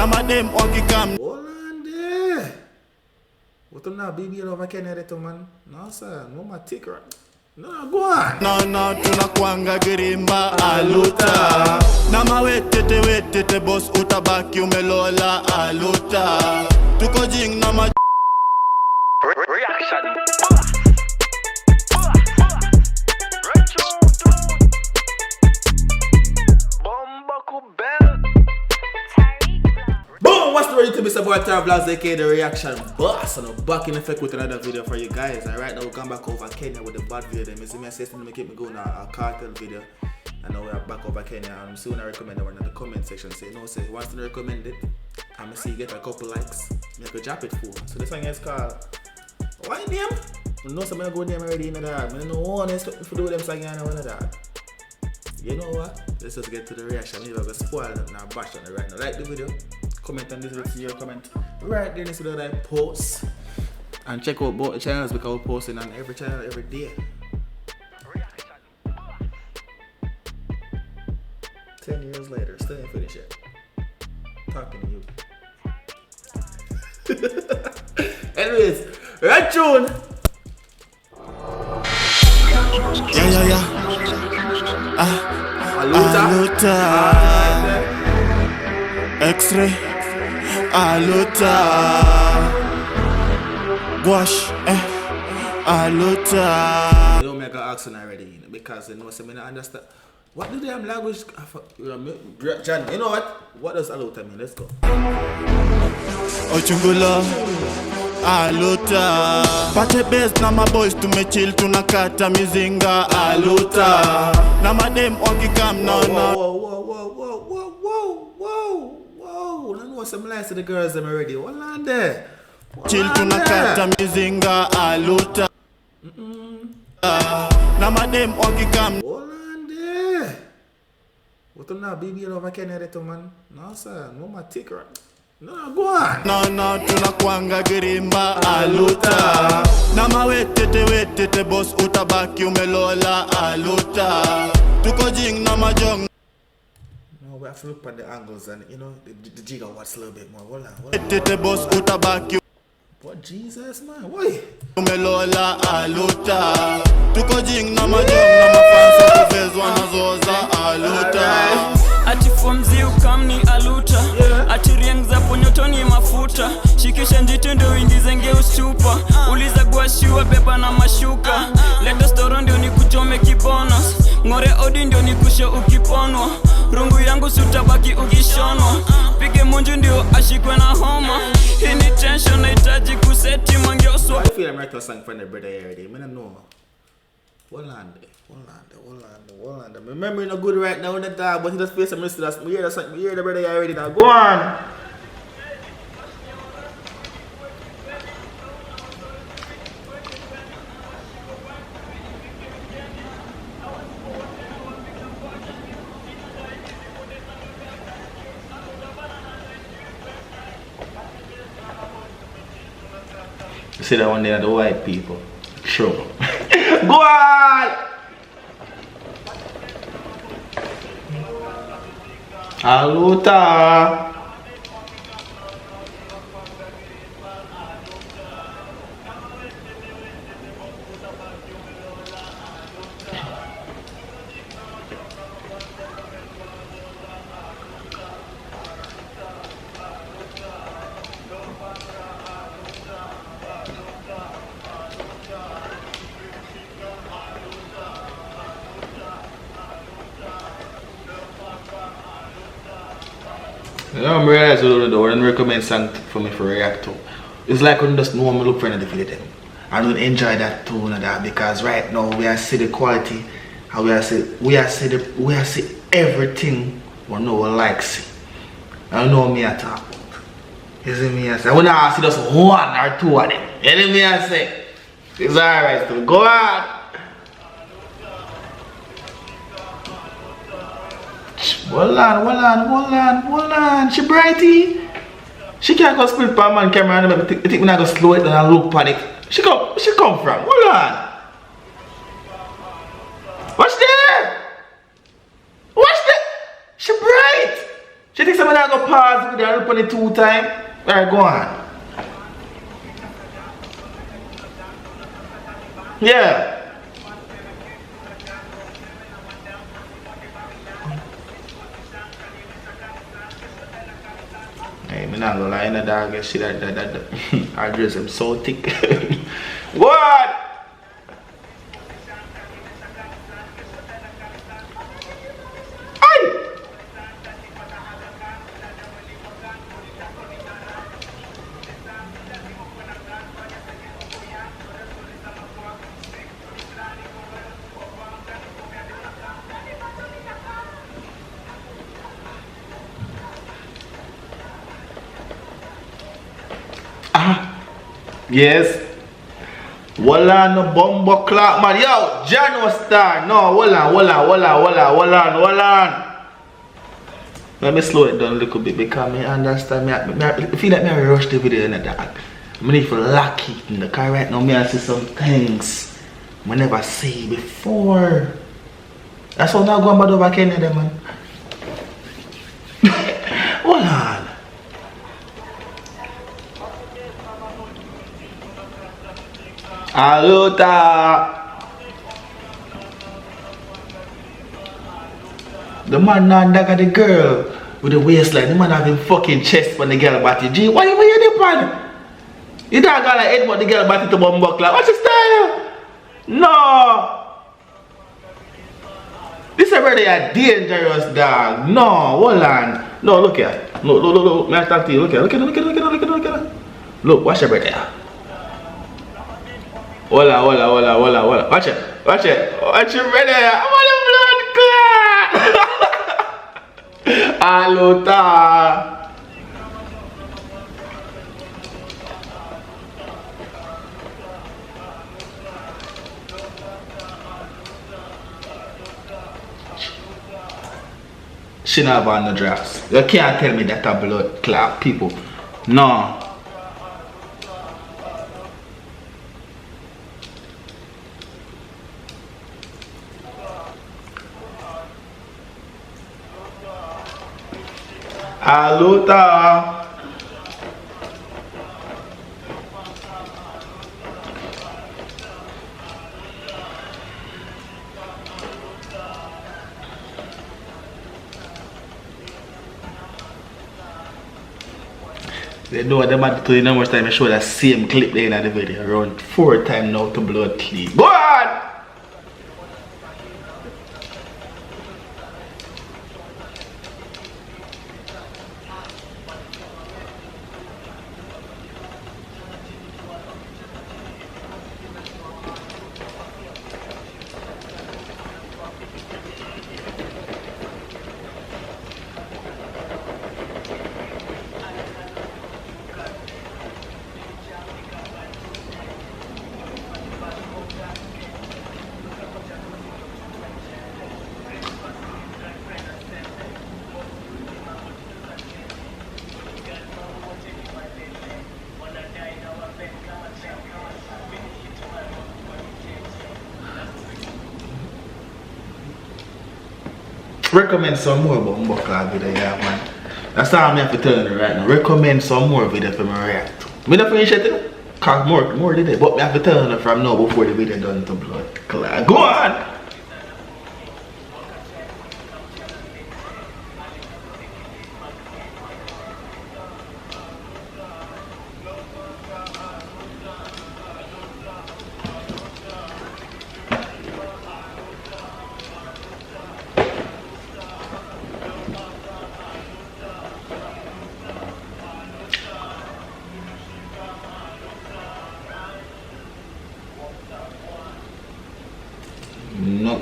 Now my them walkie cam. Hold on there. What now, baby, over Kenya, man? No, sir, no, my ticker. No, go on. No, tunakwanga girimba aluta. Na mawetete boss utabaki umelola aluta. Tuko jing na ma reaction. Boom! What's the ready to be boy Vlogs, aka the reaction boss, and I'm back in effect with another video for you guys. And right now we're going back over Kenya with the bad video. You see me assisting to keep me going a cartel video. And now we're back over Kenya. And soon I recommend one in the comment section. Say no, say once you recommend it, I'm gonna see you get a couple likes. You can drop it for. So this song is called Why Name? You know some go name already in the dog. I know one is to do them song and one of that. You know what? Let's just get to the reaction. You're gonna spoil it now, bash on it right now. Like the video. Comment on this video, see your comment right there in this video that I post, and check out both channels because we're posting on every channel every day. 10 years later, still ain't finished yet. Talking to you. Anyways, right tune. Yeah. Aluta. Exray. Aluta. Gwaash. Aluta. You don't make an accent already because you know some I understand. What do damn language? John, you know what? What does Aluta mean? Let's go. Ochungulo. Aluta. Pate best na my boys to me chill tunakata mizinga aluta. Na my dem walkie cam no. Whoa. I know some lies to the girls them already. Hold on there. Chill tunakata mizinga aluta. Na my dem walkie cam. Hold on there. What now, baby, over Kenya, man? No, sir, no, my ticker. No, go on. No, tunakwanga girimba aluta. Na mawetete boss utabaki umelola aluta. Tuko jing na majong. No, we have to look at the angles and you know the gigawatts a little bit more. Hold on. Tete boss utabaki. What Jesus, man? Why? Umelola aluta. Tuko jing na majong na mafansa kuvezwa na zoza aluta. Ati fomzi ukamni aluta. Ati rieng za ponyotoni mafuta. Shikisha njiti ndo uingize ngeustupa. Uliza Gwaash beba na mashuka. Leta storo ndio nikuchome kibonus. Ngore odi ndio nikushe ukiponwa. Rungu yangu sutabaki ukishonwa. Pige munju ndio ashikwe na homa. Hii ni tension nahitaji kuseti mangeoswa. I feel I'm right to sing for the brother already. I don't know. Hold on. Remember you're not good right now in the dog, but you just play some rest of us. We hear the brother already now. Go on. You see that one there, the white people. True. Go on! Aluta! I don't realize what I don't recommend song for me for react to. It's like when you just know me look for the video. I don't enjoy that tone of that because right now we are see the quality and we are see everything we know we like see. I know me at talk about. You see me I say when I see just one or two of them. You know me I say it's alright to go on. Hold on. She brighty. She can't go split per man camera and I think we're not gonna slow it down and look on it. She come from. Hold on. What's there? She bright. She thinks I'm gonna go pause with her and look on it 2 times. Alright, go on. Yeah. Hey, I'm not gonna lie, in the dog, I see that I dress him so thick. What? Yes. Walla no bumbo clock man. Yo, John was star. No, hold on. Let me slow it down a little bit because I understand. I feel like I rush the video in the dark. I need to lock it in the car right now. I see some things I never see before. That's why I'm not going back over Canada, man. Hold on. Aluta. The man not dagger the girl with the waistline. The man having fucking chest for the girl body. G, why you the pan? You don't got like head but the girl body to bumbuckler. What's your style? No. This is already a dangerous dog. No, hold on. No, look here. Look. May I talk to you? Look here. Look, watch your brother. Hola. Watch it. Watch your brother. I'm on the blood clot. Aluta. She not on the drafts. You can't tell me that a blood clot people. No. Aluta. They know them had to tell you how much time I show that same clip there in the video. Around 4 times now to blood clean. Go on! Recommend some more bumbuckler video, yeah, man. That's all I have to tell you right now. Recommend some more video for me react to. I don't finish it, cause more did it, but I have to tell you from now before the video done to blood clot. Go on!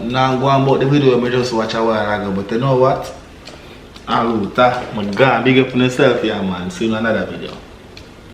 Now go on about the video I just watch a while ago, but you know what? Aluta, I'm gonna big up on yourself, yeah man. See you in another video.